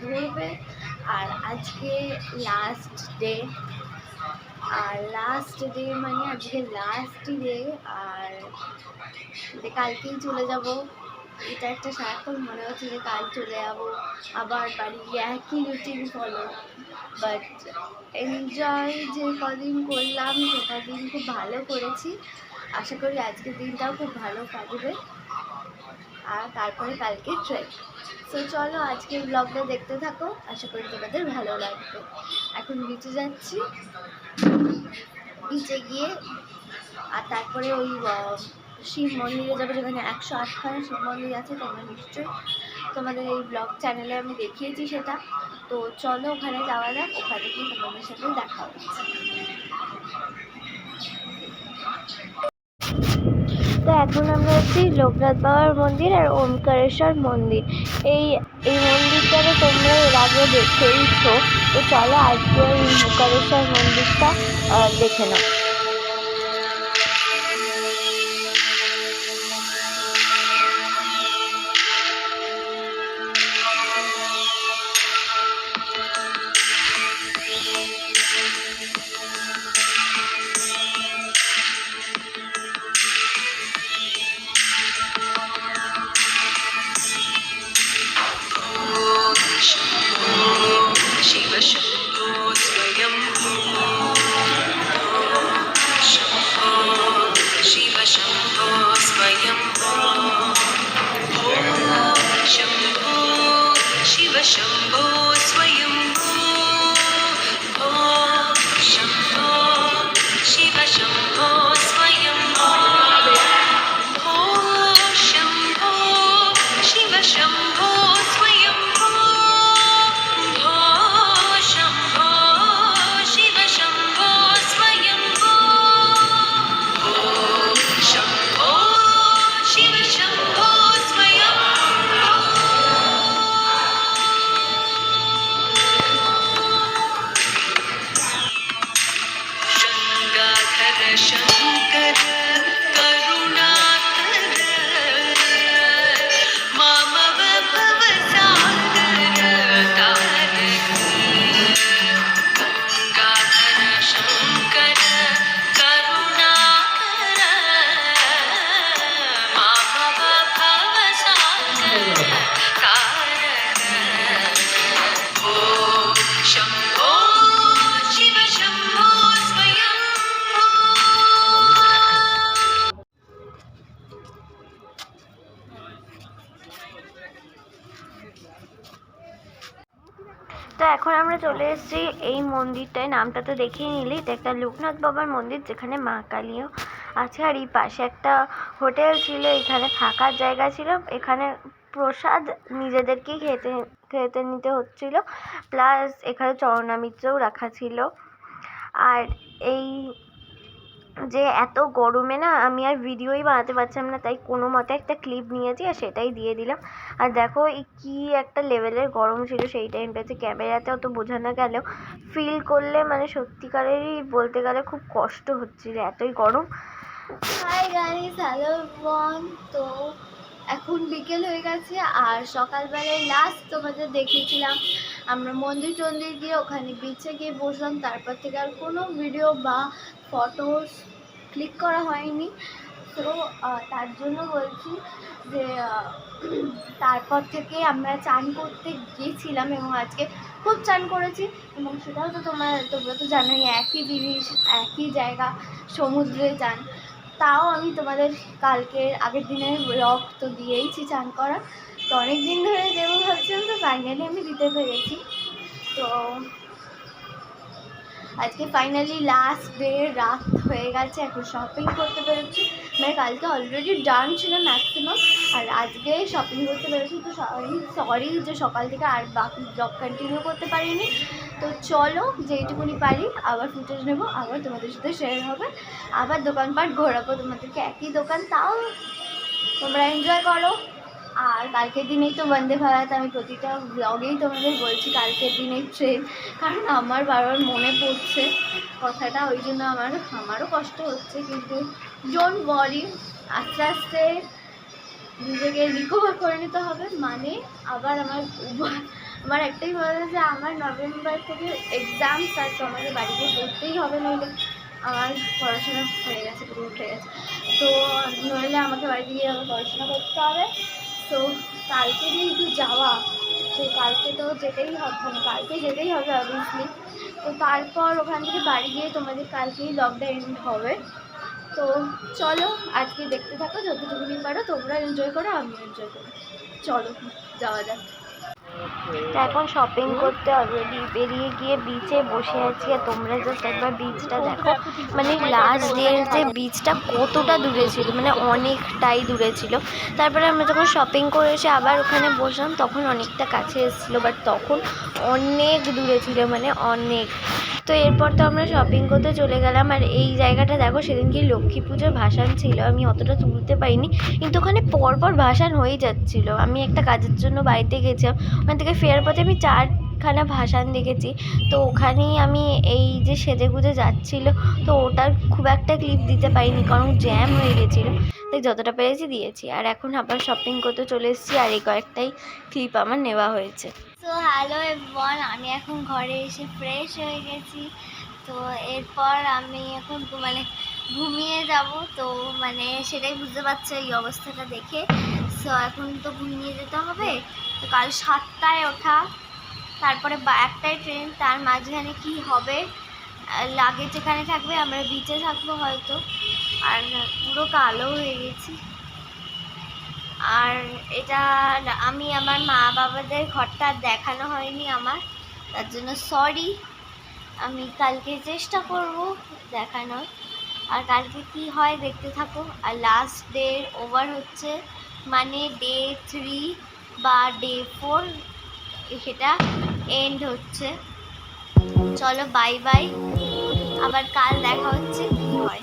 ধরবে। আর আজকে last day, আর last day মানে আজকে লাস্ট ডে, আর কালকেই চলে যাব। এটা একটা সারাক্ষণ মনে হচ্ছে যে কাল চলে যাবো, আবার বাড়ি গিয়ে একই রুটিন ফলো। বাট এনজয় যে কদিন করলাম সে কদিন খুব ভালো করেছি। আশা করি আজকের দিনটাও খুব ভালো কাটবে। আর তারপরে কালকে ট্রেক। তো চলো আজকের ব্লগটা দেখতে থাকো, আশা করি তোমাদের ভালো লাগবে। এখন বিচে যাচ্ছি, বিচে গিয়ে আর তারপরে ওই শিব মন্দিরে যাবো, যেখানে 108খানা শিব মন্দির আছে। তোমরা নিশ্চয়ই তোমাদের এই ব্লগ চ্যানেলে আমি দেখিয়েছি সেটা। তো চলো ওখানে যাওয়া যাক, ওখানে গিয়ে তোমাদের সাথে দেখা হচ্ছে। তো এখন আমরা হচ্ছি লোকনাথ বাবার মন্দির আর ওমকারেশ্বর মন্দির। এই মন্দিরটাকে তোমরা এর আগে দেখেইছো। তো চলো আজকে ওই ওমকারেশ্বর মন্দিরটা দেখে নাও। তো এখন আমরা চলে এসেছি এই মন্দিরটায়, নামটা তো দেখেই নিলি। এটা একটা লোকনাথ বাবার মন্দির, যেখানে মা কালীও আছে। আর এই পাশে একটা হোটেল ছিল, এখানে থাকার জায়গা ছিল। এখানে প্রসাদ নিজেদেরকেই খেতে নিতে হচ্ছিল, প্লাস এখানে চরণামৃতও রাখা ছিল। আর এই যে এত গরমে না আমি আর ভিডিওই বানাতে পারছিলাম না, তাই কোনো মতে একটা ক্লিপ নিয়েছি আর সেটাই দিয়ে দিলাম। আর দেখো এই কী একটা লেভেলের গরম ছিল সেই টাইমটাতে, ক্যামেরাতে অত বোঝা না গেলেও ফিল করলে মানে সত্যিকারেরই বলতে গেলে খুব কষ্ট হচ্ছিল, এতই গরম। Hi guys, hello everyone. তো এখন বিকেল হয়ে গেছে, আর সকালবেলায় লাস্ট তোমাদের দেখিয়েছিলাম আমরা মন্দির টন্দির গিয়ে ওখানে বিচে গিয়ে বসলাম। তারপর থেকে আর কোনো ভিডিও বা ফটোস ক্লিক করা হয়নি। তো তার জন্য বলছি যে তারপর থেকে আমরা চান করতে গিয়েছিলাম এবং আজকে খুব চান করেছি। এবং সেটাও তো তোমরা তো জানোই, একই জিনিস একই জায়গা, সমুদ্রে চান। তাও আমি তোমাদের কালকের আগের দিনের ব্লগ তো দিয়েইছি চান করা। তো অনেক দিন ধরে দেবো ভাবছিলাম, তো ফাইনালি আমি দিতে পেরেছি। তো আজকে ফাইনালি লাস্ট ডে, রাত হয়ে গেছে, এখন শপিং করতে পেরেছি। মানে কালকে অলরেডি ডান ছিল ম্যাক্সিমাম, আর আজকে শপিং করতে পেরেছি। তো সরি যে সকাল থেকে আর বাকি ব্লগ কন্টিনিউ করতে পারিনি। তো চলো যেইটুকুনি পারি আবার ফুটেজ নেবো, আবার তোমাদের সাথে শেয়ার হবে, আবার দোকানপাট ঘোরাবো তোমাদেরকে, একই দোকান, তাও তোমরা এনজয় করো। আর কালকের দিনেই তো বন্দে ভারত, আমি প্রতিটা ব্লগেই তোমাদের বলছি কালকের দিনের ট্রেন, কারণ আমার বারবার মনে পড়ছে কথাটা, ওই জন্য আমারও কষ্ট হচ্ছে। কিন্তু ডোন্ট ওয়ারি, আস্তে আস্তে নিজেকে রিকভার করে নিতে হবে। মানে আবার আমার আমার একটাই বলে যে আমার নভেম্বর থেকে এক্সাম স্টার্ট, তো আমাকে বাড়িতে পড়তেই হবে, নইলে আমার পড়াশোনা হয়ে গেছে, পুরো উঠে গেছে। তো নইলে আমাকে বাড়িতে গিয়ে আমার পড়াশোনা করতে হবে। তো কালকে যেহেতু যাওয়া, তো কালকে তো যেতেই হবে, মানে কালকে যেতেই হবে অবভিয়াসলি। তো তারপর ওখান থেকে বাড়ি গিয়ে তোমাদের কালকেই লকডাউন এন্ড হবে। তো চলো আজকে দেখতে থাকো, যতটুকুনি পারো তোমরা এনজয় করো, আমিও এনজয় করি। চলো যাওয়া যাক। এখন শপিং করতে অলরেডি বেরিয়ে গিয়ে বিচে বসে আছি, আর তোমরা জাস্ট একবার বিচটা দেখো। মানে লাস্ট ডের যে বিচটা কতটা দূরে ছিল, মানে অনেকটাই দূরে ছিল। তারপরে আমরা যখন শপিং করে এসে আবার ওখানে বসলাম, তখন অনেকটা কাছে এসেছিলো, বাট তখন অনেক দূরে ছিল, মানে অনেক। তো এরপর তো আমরা শপিং করতে চলে গেলাম। আর এই জায়গাটা দেখো, সেদিন কি লক্ষ্মী পুজোর ভাসান ছিল, আমি অতটা তুলতে পারিনি, কিন্তু ওখানে পরপর ভাসান হয়েই যাচ্ছিল। আমি একটা কাজের জন্য বাড়িতে গেছিলাম, ওখান থেকে ফেরার পথে আমি 4খানা ভাসান দেখেছি। তো ওখানেই আমি এই যে সেজে গুজে যাচ্ছিল, তো ওটার খুব একটা ক্লিপ দিতে পারিনি, কারণ জ্যাম হয়ে গেছিলো। তাই যতটা পেরেছি দিয়েছি। আর এখন আবার শপিং করতে চলে এসেছি, আর এই কয়েকটাই ক্লিপ আমার নেওয়া হয়েছে। তো হ্যালো এভরিওয়ান, আমি এখন ঘরে এসে ফ্রেশ হয়ে গেছি। তো এরপর আমি এখন মানে ঘুমিয়ে যাব। তো মানে সেটাই বুঝতে পারছো এই অবস্থাটা দেখে। সো এখন তো ঘুমিয়ে যেতে হবে। তো কাল 7টায় ওঠা, তারপরে 1টায় ট্রেন, তার মাঝখানে কি হবে, লাগেজ এখানে থাকবে, আমরা বিচে থাকবো হয়তো। আর পুরো কালো হয়ে গেছি। আর এটা আমি আমার মা বাবাদের ঘরটা দেখানো হয়নি আমার, তার জন্য সরি। আমি কালকে চেষ্টা করব দেখানোর। আর কালকে কি হয় দেখতে থাকো। আর লাস্ট ডে ওভার হচ্ছে, মানে ডে 3 বা ডে 4 সেটা এন্ড হচ্ছে। চলো বাই বাই, আবার কাল দেখা হচ্ছে কি হয়।